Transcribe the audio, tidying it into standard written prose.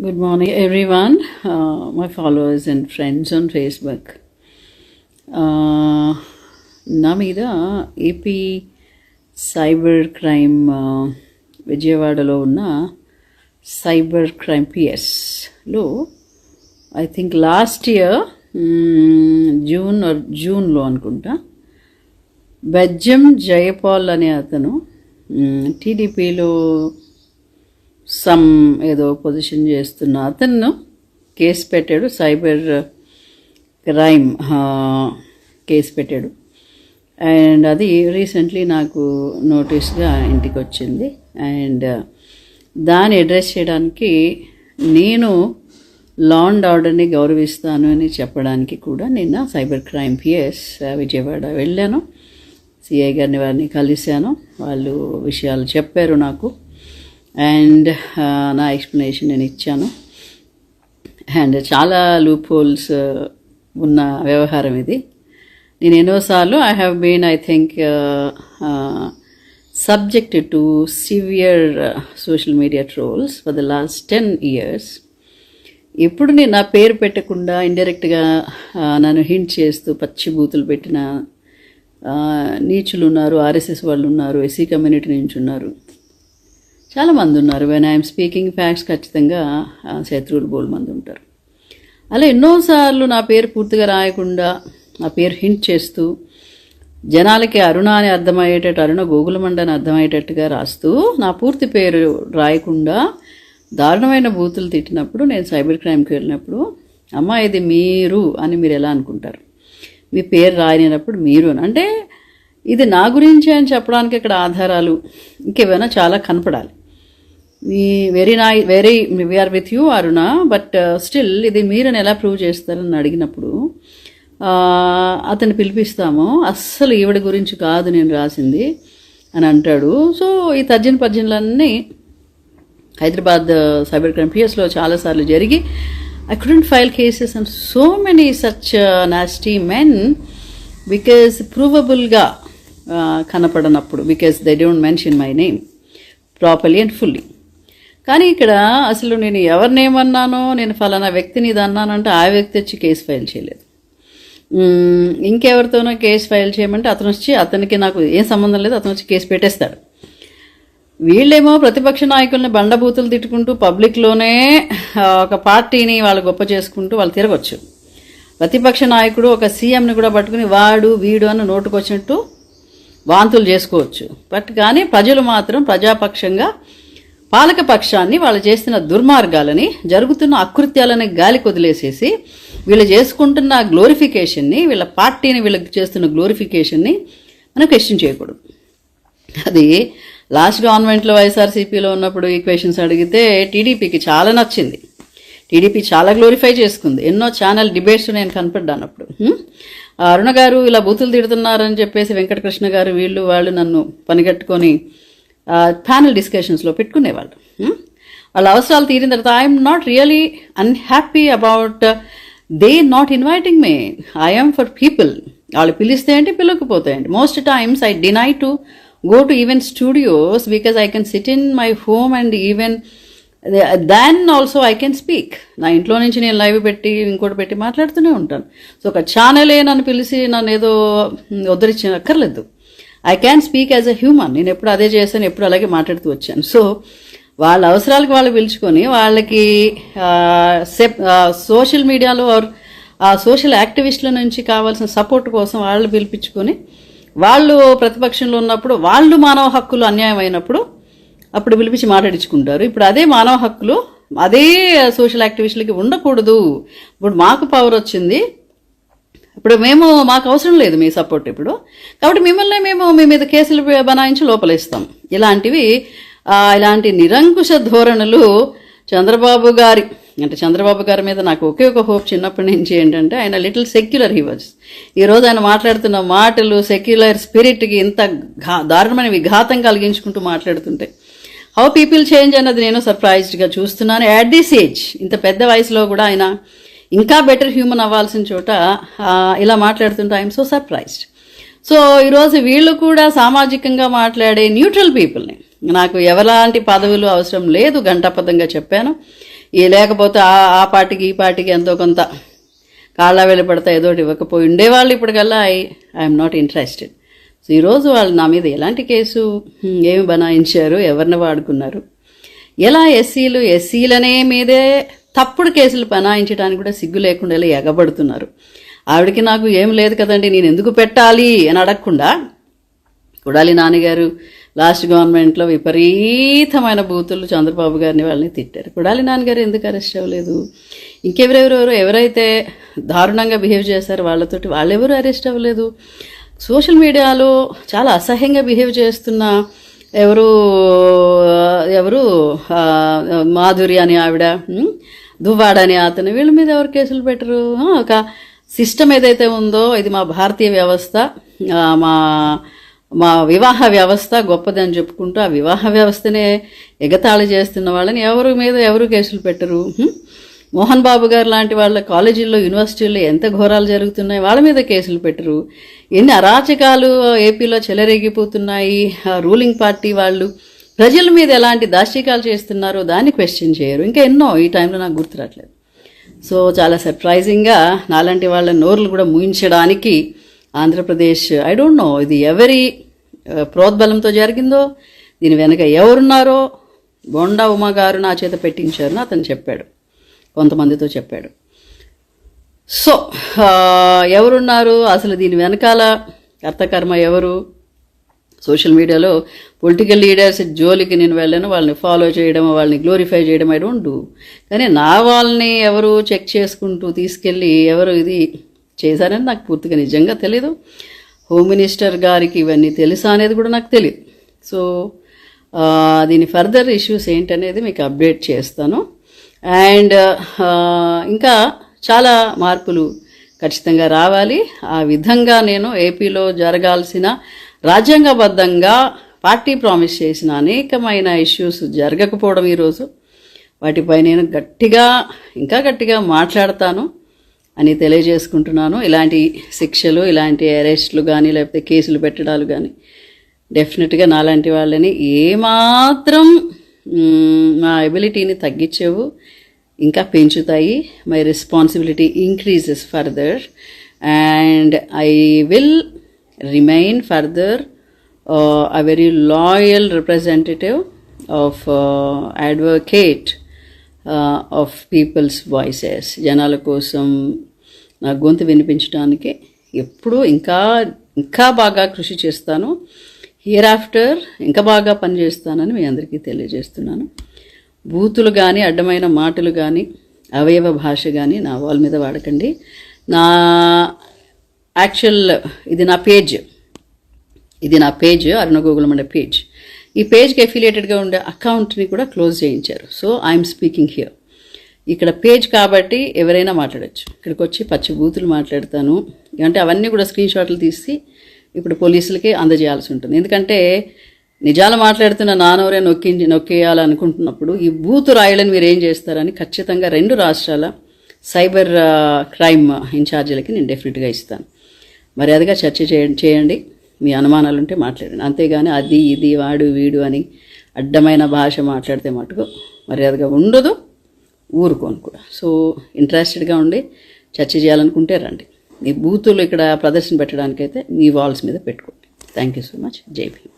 Good morning, everyone. My followers and friends on Facebook. నా మీద AP cyber crime విజయవాడలో ఉన్న సైబర్ క్రైమ్ పిఎస్లో ఐ థింక్ లాస్ట్ ఇయర్ జూన్లో అనుకుంటా బెజ్జం జయపాల్ అనే అతను టీడీపీలో సమ్ ఏదో పొజిషన్ చేస్తున్న అతను కేసు పెట్టాడు, సైబర్ క్రైమ్ కేసు పెట్టాడు. అండ్ అది రీసెంట్లీ నాకు నోటీస్గా ఇంటికి వచ్చింది. అండ్ దాన్ని అడ్రస్ చేయడానికి నేను లా అండ్ ఆర్డర్ని గౌరవిస్తాను అని చెప్పడానికి కూడా నిన్న సైబర్ క్రైమ్ పిఎస్ విజయవాడ వెళ్ళాను. సిఐ గారిని వారిని కలిశాను. వాళ్ళు విషయాలు చెప్పారు నాకు. అండ్ నా ఎక్స్ప్లెనేషన్ నేను ఇచ్చాను. అండ్ చాలా లూప్ హోల్స్ ఉన్న వ్యవహారం ఇది. నేను ఎన్నోసార్లు I have been I think subjected to severe social media trolls for the last 10 years. ఇప్పుడు నేను నా పేరు పెట్టకుండా ఇండైరెక్ట్గా నన్ను హింట్ చేస్తూ పచ్చి బూతులు పెట్టిన నీచులు ఉన్నారు, ఆర్ఎస్ఎస్ వాళ్ళు ఉన్నారు, ఎస్సీ కమ్యూనిటీ నుంచి ఉన్నారు, చాలామంది ఉన్నారు. వెన్ ఐఎమ్ స్పీకింగ్ ఫ్యాక్ట్స్ ఖచ్చితంగా శత్రువులు బోల్ మంది ఉంటారు. అలా ఎన్నోసార్లు నా పేరు పూర్తిగా రాయకుండా నా పేరు హింట్ చేస్తూ జనాలకి అరుణ అని అర్థమయ్యేటట్టు, అరుణ గోగులమండ అని అర్థమయ్యేటట్టుగా రాస్తూ నా పూర్తి పేరు రాయకుండా దారుణమైన బూతులు తిట్టినప్పుడు నేను సైబర్ క్రైమ్కి వెళ్ళినప్పుడు, అమ్మ ఇది మీరు అని మీరు ఎలా అనుకుంటారు? మీ పేరు రాయనప్పుడు మీరు అంటే ఇది నా గురించి అని చెప్పడానికి ఇక్కడ ఆధారాలు ఇంకేమైనా చాలా కనపడాలి. మీ very we are with you Aruna, but still ఇది మీరని ఎలా ప్రూవ్ చేస్తారని అడిగినప్పుడు అతన్ని పిలిపిస్తాము, అస్సలు ఈవిడ గురించి కాదు నేను రాసింది అని అంటాడు. సో ఈ తర్జనలన్నీ హైదరాబాద్ సైబర్ క్రైమ్ పిఎస్లో చాలాసార్లు జరిగి I couldn't file cases and so many such nasty men because ప్రూవబుల్గా కనపడనప్పుడు, because they don't mention my name properly and fully. కానీ ఇక్కడ అసలు నేను ఎవరినేమన్నానో, నేను ఫలానా వ్యక్తిని ఇది అన్నానంటే ఆ వ్యక్తి వచ్చి కేసు ఫైల్ చేయలేదు. ఇంకెవరితోనో కేసు ఫైల్ చేయమంటే అతను వచ్చి, అతనికి నాకు ఏం సంబంధం లేదు, అతను వచ్చి కేసు పెట్టేస్తాడు. వీళ్ళేమో ప్రతిపక్ష నాయకుల్ని బండబూతులు తిట్టుకుంటూ పబ్లిక్లోనే ఒక పార్టీని వాళ్ళు గొప్ప చేసుకుంటూ వాళ్ళు తిరగచ్చు. ప్రతిపక్ష నాయకుడు ఒక సీఎంని కూడా పట్టుకుని వాడు వీడు అని నోటుకొచ్చినట్టు వాంతులు చేసుకోవచ్చు. బట్ కానీ ప్రజలు మాత్రం ప్రజాపక్షంగా పాలక పక్షాన్ని వాళ్ళు చేస్తున్న దుర్మార్గాలని, జరుగుతున్న అకృత్యాలని గాలి కొదిలేసేసి వీళ్ళు చేసుకుంటున్న గ్లోరిఫికేషన్ని, వీళ్ళ పార్టీని వీళ్ళకి చేస్తున్న గ్లోరిఫికేషన్ని మనం క్వశ్చన్ చేయకూడదు. అది లాస్ట్ గవర్నమెంట్లో వైఎస్ఆర్సీపీలో ఉన్నప్పుడు ఈ క్వశ్చన్స్ అడిగితే టీడీపీకి చాలా నచ్చింది. టీడీపీ చాలా గ్లోరిఫై చేసుకుంది. ఎన్నో ఛానల్ డిబేట్స్ నేను కనపడ్డాను అప్పుడు. అరుణ గారు ఇలా బూతులు తిడుతున్నారని చెప్పేసి వెంకటకృష్ణ గారు వీళ్ళు వాళ్ళు నన్ను పనిగట్టుకొని ప్యానల్ డిస్కషన్స్లో పెట్టుకునేవాళ్ళు. వాళ్ళ అవసరాలు తీరిన తర్వాత I'm not really unhappy about they not inviting me. I'm for people. వాళ్ళు పిలిస్తే ఏంటి, పిలవకపోతాయండి. Most times I deny to go to even studios because I can sit in my home and even then also I can speak. నా ఇంట్లో నుంచి నేను live పెట్టి ఇంకోటి పెట్టి మాట్లాడుతూనే ఉంటాను. సో ఒక ఛానలే నన్ను పిలిచి నన్ను ఏదో అక్కర్లేదు. I can speak as a human. నేను ఎప్పుడు అదే చేశాను, ఎప్పుడు అలాగే మాట్లాడుతూ వచ్చాను. సో వాళ్ళ అవసరాలకు వాళ్ళు పిలుచుకొని వాళ్ళకి సోషల్ మీడియాలో సోషల్ యాక్టివిస్టుల నుంచి కావాల్సిన సపోర్ట్ కోసం వాళ్ళు పిలిపించుకొని వాళ్ళు ప్రతిపక్షంలో ఉన్నప్పుడు వాళ్ళు మానవ హక్కులు అన్యాయం అయినప్పుడు అప్పుడు పిలిపించి మాట్లాడించుకుంటారు. ఇప్పుడు అదే మానవ హక్కులు అదే సోషల్ యాక్టివిస్టులకి ఉండకూడదు. ఇప్పుడు మాకు పవర్ వచ్చింది, ఇప్పుడు మాకు అవసరం లేదు మీ సపోర్ట్ ఇప్పుడు, కాబట్టి మిమ్మల్ని మీ మీద కేసులు బనాయించి లోపలేస్తాం. ఇలాంటి నిరంకుశ ధోరణులు చంద్రబాబు గారి మీద నాకు ఒకే ఒక హోప్ చిన్నప్పటి నుంచి ఏంటంటే ఆయన లిటిల్ సెక్యులర్ హీ వాజ్. ఈరోజు ఆయన మాట్లాడుతున్న మాటలు సెక్యులర్ స్పిరిట్కి ఇంత దారుణమైన విఘాతం కలిగించుకుంటూ మాట్లాడుతుంటే హౌ పీపుల్ చేంజ్ అన్నది నేను సర్ప్రైజ్డ్గా చూస్తున్నాను. అట్ దిస్ ఏజ్, ఇంత పెద్ద వయసులో కూడా ఆయన ఇంకా బెటర్ హ్యూమన్ అవ్వాల్సిన చోట ఇలా మాట్లాడుతుంటే ఐఎమ్ సో సర్ప్రైజ్డ్. సో ఈరోజు వీళ్ళు కూడా సామాజికంగా మాట్లాడే న్యూట్రల్ పీపుల్ని, నాకు ఎవలాంటి పదవులు అవసరం లేదు, గంటాపదంగా చెప్పాను. లేకపోతే ఆ పార్టీకి ఈ పార్టీకి ఎంతో కొంత కాళ్ళ వెళ్ళి పడతా ఏదోటి ఇవ్వకపోయి ఉండేవాళ్ళు. ఇప్పటికల్లా ఐఎమ్ నాట్ ఇంట్రెస్టెడ్. సో ఈరోజు వాళ్ళు నా మీద ఎలాంటి కేసు ఏమి బనాయించారు, ఎవరిని వాడుకున్నారు, ఎలా ఎస్సీలనే మీదే తప్పుడు కేసులు బనాయించడానికి కూడా సిగ్గు లేకుండా ఇలా ఎగబడుతున్నారు. ఆవిడకి నాకు ఏం లేదు కదండి, నేను ఎందుకు పెట్టాలి అని అడగకుండా కొడాలి నాన్నగారు లాస్ట్ గవర్నమెంట్లో విపరీతమైన బూతులు చంద్రబాబు గారిని వాళ్ళని తిట్టారు. కొడాలి నాన్నగారు ఎందుకు అరెస్ట్ అవ్వలేదు? ఎవరైతే దారుణంగా బిహేవ్ చేశారో వాళ్ళెవరూ అరెస్ట్ అవ్వలేదు. సోషల్ మీడియాలో చాలా అసహ్యంగా బిహేవ్ చేస్తున్న ఎవరు మాధురి అని ఆవిడ, దువ్వాడ అని అతను, వీళ్ళ మీద ఎవరు కేసులు పెట్టరు? ఒక సిస్టమ్ ఏదైతే ఉందో ఇది మా భారతీయ వ్యవస్థ, మా వివాహ వ్యవస్థ గొప్పదని చెప్పుకుంటూ ఆ వివాహ వ్యవస్థనే ఎగతాళి చేస్తున్న వాళ్ళని ఎవరు కేసులు పెట్టరు? మోహన్ బాబు గారు లాంటి వాళ్ళ కాలేజీల్లో యూనివర్సిటీల్లో ఎంత ఘోరాలు జరుగుతున్నాయి, వాళ్ళ మీద కేసులు పెట్టరు. ఎన్ని అరాచకాలు ఏపీలో చెలరేగిపోతున్నాయి. రూలింగ్ పార్టీ వాళ్ళు ప్రజల మీద ఎలాంటి దాష్టికాలు చేస్తున్నారో దాన్ని క్వశ్చన్ చేయరు. ఇంకా ఎన్నో ఈ టైంలో నాకు గుర్తురాట్లేదు. సో చాలా సర్ప్రైజింగ్గా నాలాంటి వాళ్ళ నోర్లు కూడా మూయించడానికి ఆంధ్రప్రదేశ్, ఐ డోంట్ నో ఇది ఎవరి ప్రోద్బలంతో జరిగిందో, దీని వెనక ఎవరున్నారో. బొండా ఉమా గారు నా చేత పెట్టించారని అతను చెప్పాడు, కొంతమందితో చెప్పాడు. సో ఎవరున్నారు అసలు దీని వెనకాల కర్తకర్మ ఎవరు? సోషల్ మీడియాలో పొలిటికల్ లీడర్స్ జోలికి నేను వెళ్ళాను, వాళ్ళని ఫాలో చేయడం, వాళ్ళని గ్లోరిఫై చేయడం ఐ డోంట్ డూ. కానీ నా వాళ్ళని ఎవరు చెక్ చేసుకుంటూ తీసుకెళ్ళి ఎవరు ఇది చేశారని నాకు పూర్తిగా నిజంగా తెలీదు. హోమ్ మినిస్టర్ గారికి ఇవన్నీ తెలుసా అనేది కూడా నాకు తెలియదు. సో దీని ఫర్దర్ ఇష్యూస్ ఏంటనేది మీకు అప్డేట్ చేస్తాను. అండ్ ఇంకా చాలా మార్పులు ఖచ్చితంగా రావాలి. ఆ విధంగా నేను ఏపీలో జరగాల్సిన రాజ్యాంగబద్ధంగా పార్టీ ప్రామిస్ చేసిన అనేకమైన ఇష్యూస్ జరగకపోవడం ఈరోజు, వాటిపై నేను ఇంకా గట్టిగా మాట్లాడతాను అని తెలియజేసుకుంటున్నాను. ఇలాంటి శిక్షలు, ఇలాంటి అరెస్టులు కానీ లేకపోతే కేసులు పెట్టడాలు కానీ డెఫినెట్గా నాలాంటి వాళ్ళని ఏమాత్రం నా ఎబిలిటీని తగ్గించేవు, ఇంకా పెంచుతాయి. My responsibility increases further and I will remain further a very loyal representative of advocate of people's voices. జనాల కోసం నా గొంతు వినిపించడానికి ఎప్పుడూ ఇంకా బాగా కృషి చేస్తాను. హియర్ ఆఫ్టర్ ఇంకా బాగా పనిచేస్తానని మీ అందరికీ తెలియజేస్తున్నాను. బూతులు కానీ, అడ్డమైన మాటలు కానీ, అవయవ భాష కానీ నా వాళ్ళ మీద వాడకండి. నా యాక్చువల్ ఇది నా పేజ్ అరుణగోగులం అనే పేజ్. ఈ పేజ్కి అఫిలియేటెడ్గా ఉండే అకౌంట్ని కూడా క్లోజ్ చేయించారు. So I'm speaking here. ఇక్కడ పేజ్ కాబట్టి ఎవరైనా మాట్లాడచ్చు. ఇక్కడికి వచ్చి పచ్చి బూతులు మాట్లాడతాను అంటే అవన్నీ కూడా స్క్రీన్ షాట్లు తీసి ఇప్పుడు పోలీసులకి అందజేయాల్సి ఉంటుంది. ఎందుకంటే నిజాలు మాట్లాడుతున్న నానోరే నొక్కేయాలనుకుంటున్నప్పుడు ఈ బూతు రాయలని మీరు ఏం చేస్తారని ఖచ్చితంగా 2 రాష్ట్రాల సైబర్ క్రైమ్ ఇన్ఛార్జీలకి నేను డెఫినెట్గా ఇస్తాను. మర్యాదగా చర్చ చేయండి, మీ అనుమానాలు ఉంటే మాట్లాడండి. అంతేగాని అది ఇది వాడు వీడు అని అడ్డమైన భాష మాట్లాడితే మటుకు మర్యాదగా ఉండదు, ఊరుకోను కూడా. సో ఇంట్రెస్టెడ్గా ఉండి చర్చ చేయాలనుకుంటే రండి. మీ బూతులు ఇక్కడ ప్రదర్శన పెట్టడానికైతే మీ వాల్స్ మీద పెట్టుకోండి. Thank you so much. జై భీమ్.